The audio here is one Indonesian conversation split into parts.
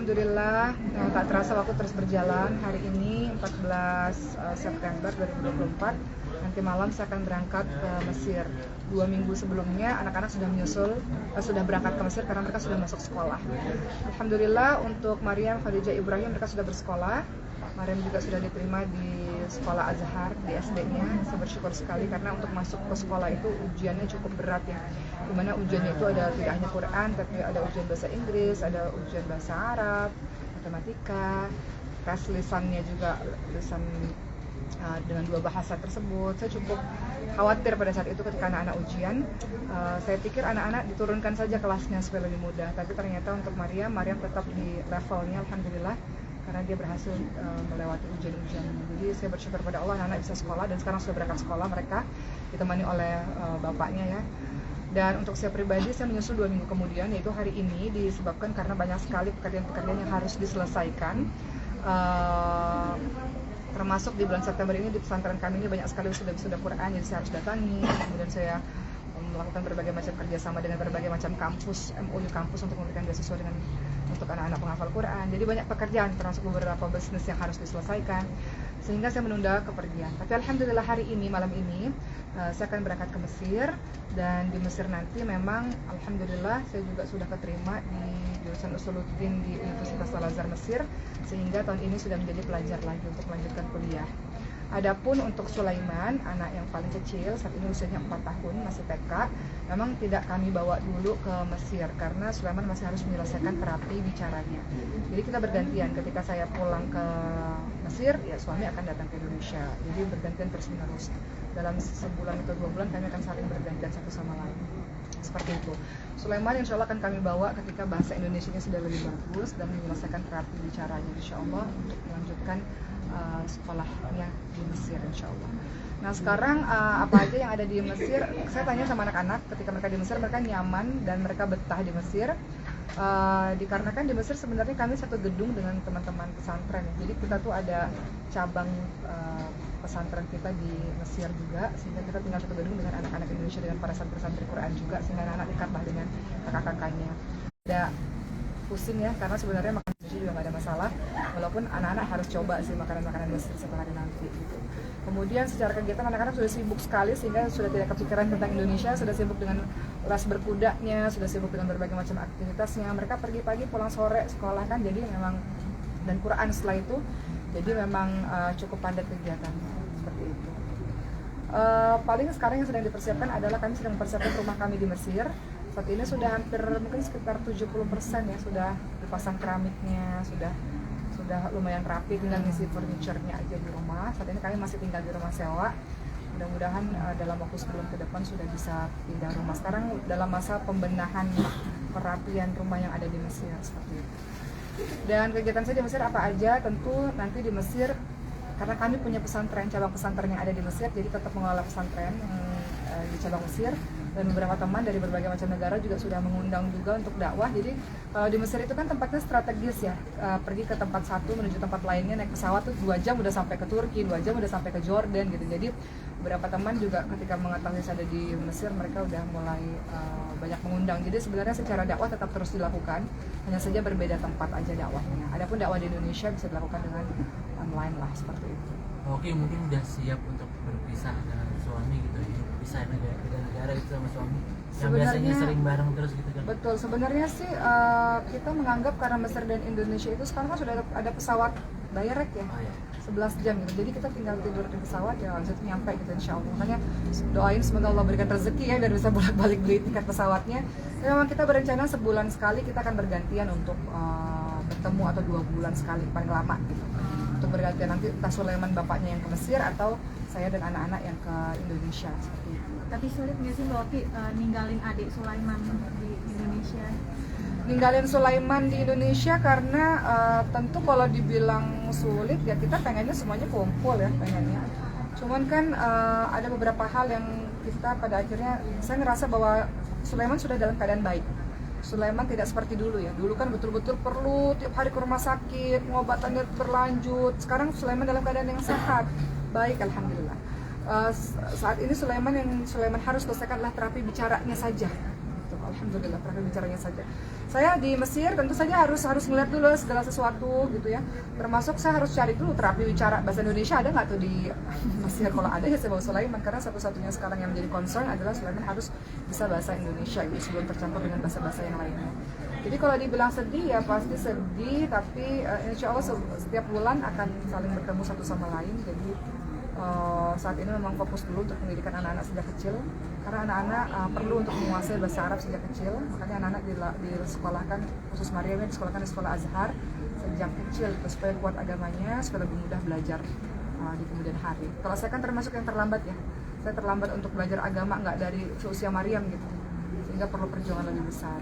Alhamdulillah, tak terasa waktu terus berjalan. Hari ini 14 September 2024. Nanti malam saya akan berangkat ke Mesir. 2 minggu sebelumnya anak-anak sudah menyusul, sudah berangkat ke Mesir karena mereka sudah masuk sekolah. Alhamdulillah untuk Maryam, Khadijah, Ibrahim mereka sudah bersekolah. Maryam juga sudah diterima di sekolah Azhar, di SD-nya. Saya bersyukur sekali karena untuk masuk ke sekolah itu ujiannya cukup berat ya. Dimana ujiannya itu ada tidak hanya Quran, tapi ada ujian bahasa Inggris, ada ujian bahasa Arab, matematika, tes lisannya juga lisan dengan 2 bahasa tersebut. Saya cukup khawatir pada saat itu ketika anak-anak ujian. Saya pikir anak-anak diturunkan saja kelasnya supaya lebih mudah, tapi ternyata untuk Maryam tetap di levelnya, alhamdulillah, karena dia berhasil melewati ujian-ujian. Jadi saya bersyukur pada Allah, anak-anak bisa sekolah dan sekarang sudah berangkat sekolah, mereka ditemani oleh bapaknya ya. Dan untuk saya pribadi, saya menyusul 2 minggu kemudian, yaitu hari ini, disebabkan karena banyak sekali pekerjaan-pekerjaan yang harus diselesaikan. Termasuk di bulan September ini di pesantren kami ini banyak sekali sudah Quran, jadi saya harus datangi. Kemudian saya melakukan berbagai macam kerjasama dengan berbagai macam kampus, MOU kampus untuk memberikan beasiswa untuk anak-anak penghafal Quran. Jadi banyak pekerjaan, termasuk beberapa bisnis yang harus diselesaikan, sehingga saya menunda kepergian. Tapi alhamdulillah hari ini, malam ini, saya akan berangkat ke Mesir. Dan di Mesir nanti memang alhamdulillah saya juga sudah keterima di jurusan Usuluddin di Universitas Al-Azhar Mesir, sehingga tahun ini sudah menjadi pelajar lagi untuk melanjutkan kuliah. Adapun untuk Sulaiman, anak yang paling kecil, saat ini usianya 4 tahun, masih TK, memang tidak kami bawa dulu ke Mesir karena Sulaiman masih harus menyelesaikan terapi bicaranya. Jadi kita bergantian, ketika saya pulang ke Mesir, ya suami akan datang ke Indonesia. Jadi bergantian terus menerus. Dalam sebulan atau 2 bulan kami akan saling bergantian satu sama lain. Seperti itu. Sulaiman insya Allah akan kami bawa ketika bahasa Indonesianya sudah lebih bagus dan menyelesaikan terapi bicaranya, insya Allah, untuk melanjutkan sekolahnya di Mesir, insya Allah. Nah sekarang apa aja yang ada di Mesir, saya tanya sama anak-anak ketika mereka di Mesir, mereka nyaman dan mereka betah di Mesir. Dikarenakan di Mesir sebenarnya kami satu gedung dengan teman-teman pesantren, jadi kita tuh ada cabang pesantren kita di Mesir juga, sehingga kita tinggal satu gedung dengan anak-anak Indonesia, dengan para santri-santri Quran juga, sehingga anak-anak dekatlah dengan kakak-kakaknya. Ada pusing ya, karena sebenarnya makan Indonesia juga nggak ada masalah, walaupun anak-anak harus coba sih makanan-makanan Mesir setelah hari nanti gitu. Kemudian secara kegiatan anak-anak sudah sibuk sekali, sehingga sudah tidak kepikiran tentang Indonesia, sudah sibuk dengan les berkudanya, sudah sibuk dengan berbagai macam aktivitasnya. Mereka pergi pagi pulang sore sekolah kan, jadi memang, dan Quran setelah itu, jadi memang cukup padat kegiatannya seperti itu. Paling sekarang yang sedang dipersiapkan adalah kami sedang mempersiapkan rumah kami di Mesir. Saat ini sudah hampir mungkin sekitar 70% ya, sudah dipasang keramiknya, sudah lumayan rapi, tinggal ngisi furniture-nya aja di rumah. Saat ini kami masih tinggal di rumah sewa. Mudah-mudahan dalam waktu sebelum ke depan sudah bisa pindah rumah. Sekarang dalam masa pembenahan perapian rumah yang ada di Mesir seperti itu. Dan kegiatan saya di Mesir apa aja? Tentu nanti di Mesir, karena kami punya pesantren, cabang pesantren yang ada di Mesir, jadi tetap mengelola pesantren di cabang Mesir. Dan beberapa teman dari berbagai macam negara juga sudah mengundang juga untuk dakwah. Jadi kalau di Mesir itu kan tempatnya strategis ya, pergi ke tempat satu menuju tempat lainnya naik pesawat tuh 2 jam udah sampai ke Turki, 2 jam udah sampai ke Jordan gitu. Jadi beberapa teman juga ketika mengetahui saya ada di Mesir, mereka udah mulai banyak mengundang. Jadi sebenarnya secara dakwah tetap terus dilakukan, hanya saja berbeda tempat aja dakwahnya. Adapun dakwah di Indonesia bisa dilakukan dengan online lah, seperti itu. Oke, mungkin udah siap untuk berpisah dengan suami gitu ya, pisah negara itu sama suami yang biasanya sering bareng terus gitu kan. Betul, sebenarnya sih kita menganggap karena Mesir dan Indonesia itu sekarang kan sudah ada pesawat direct ya, 11 jam gitu, jadi kita tinggal tidur di pesawat ya langsung nyampe gitu insya Allah. Makanya doain semoga Allah berikan rezeki ya biar bisa bolak-balik beli tiket pesawatnya. Dan memang kita berencana sebulan sekali kita akan bergantian untuk bertemu, atau 2 bulan sekali paling lama gitu, untuk bergantian. Nanti entah Sulaiman bapaknya yang ke Mesir atau saya dan anak-anak yang ke Indonesia seperti itu. Tapi sulit nggak sih Mbak Oki ninggalin adik Sulaiman di Indonesia? Ninggalin Sulaiman di Indonesia karena tentu kalau dibilang sulit ya kita pengennya semuanya kumpul ya pengennya. Cuman kan ada beberapa hal yang kita pada akhirnya, saya ngerasa bahwa Sulaiman sudah dalam keadaan baik. Sulaiman tidak seperti dulu ya. Dulu kan betul-betul perlu tiap hari ke rumah sakit, pengobatannya berlanjut. Sekarang Sulaiman dalam keadaan yang sehat, baik alhamdulillah. Saat ini Sulaiman harus selesaikan adalah terapi bicaranya saja. Alhamdulillah terapi bicaranya saja. Saya di Mesir tentu saja harus ngeliat dulu segala sesuatu gitu ya. Termasuk saya harus cari dulu terapi bicara bahasa Indonesia ada nggak tuh di Mesir. Kalau ada ya saya bawa Sulaiman, karena satu-satunya sekarang yang menjadi concern adalah Sulaiman harus bisa bahasa Indonesia gitu sebelum tercampur dengan bahasa-bahasa yang lainnya. Jadi kalau dibilang sedih ya pasti sedih, tapi insya Allah setiap bulan akan saling bertemu satu sama lain. Jadi saat ini memang fokus dulu untuk pendidikan anak-anak sejak kecil, karena anak-anak perlu untuk menguasai bahasa Arab sejak kecil. Makanya anak-anak disekolahkan, khusus Maryam disekolahkan di sekolah Azhar sejak kecil gitu, supaya kuat agamanya, supaya lebih mudah belajar di kemudian hari. Kalau saya kan termasuk yang terlambat ya, saya terlambat untuk belajar agama nggak dari seusia Maryam gitu, sehingga perlu perjuangan lebih besar.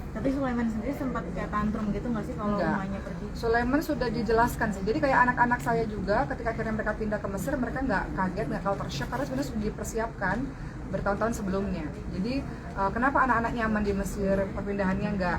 Tapi Sulaiman sendiri sempat kayak tantrum gitu nggak sih kalau rumahnya pergi? Sulaiman sudah dijelaskan sih. Jadi kayak anak-anak saya juga ketika akhirnya mereka pindah ke Mesir, mereka nggak kaget, nggak culture shock, karena sebenarnya sudah dipersiapkan bertahun-tahun sebelumnya. Jadi kenapa anak-anak nyaman di Mesir, perpindahannya nggak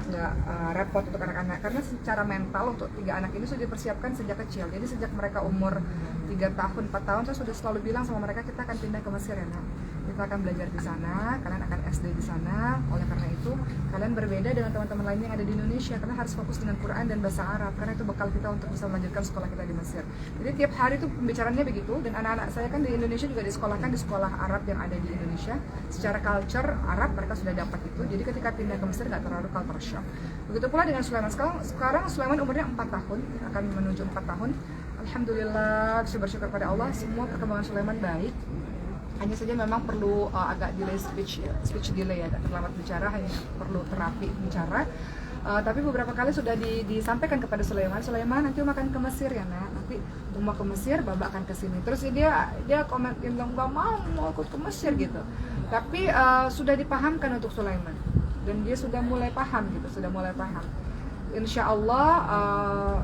repot untuk anak-anak? Karena secara mental untuk 3 anak ini sudah dipersiapkan sejak kecil. Jadi sejak mereka umur 3 tahun, 4 tahun, saya sudah selalu bilang sama mereka, kita akan pindah ke Mesir ya nak. Kita akan belajar di sana, kalian akan SD di sana. Oleh karena itu, kalian berbeda dengan teman-teman lainnya yang ada di Indonesia, karena harus fokus dengan Quran dan bahasa Arab, karena itu bekal kita untuk bisa melanjutkan sekolah kita di Mesir. Jadi tiap hari itu pembicaraannya begitu, dan anak-anak saya kan di Indonesia juga disekolahkan di sekolah Arab yang ada di Indonesia. Secara culture Arab mereka sudah dapat itu, jadi ketika pindah ke Mesir nggak terlalu culture shock. Begitu pula dengan Sulaiman. Sekarang Sulaiman umurnya 4 tahun, akan menuju 4 tahun. Alhamdulillah, saya bersyukur pada Allah, semua perkembangan Sulaiman baik. Hanya saja memang perlu agak delay speech delay ya, agak terlambat bicara, hanya perlu terapi bicara. Tapi beberapa kali sudah disampaikan kepada Sulaiman nanti makan ke Mesir ya nak, nanti mau ke Mesir, Baba akan ke sini. Terus dia komen, dia bilang nggak mau ikut ke Mesir gitu. Tapi sudah dipahamkan untuk Sulaiman, dan dia sudah mulai paham gitu, Insya Allah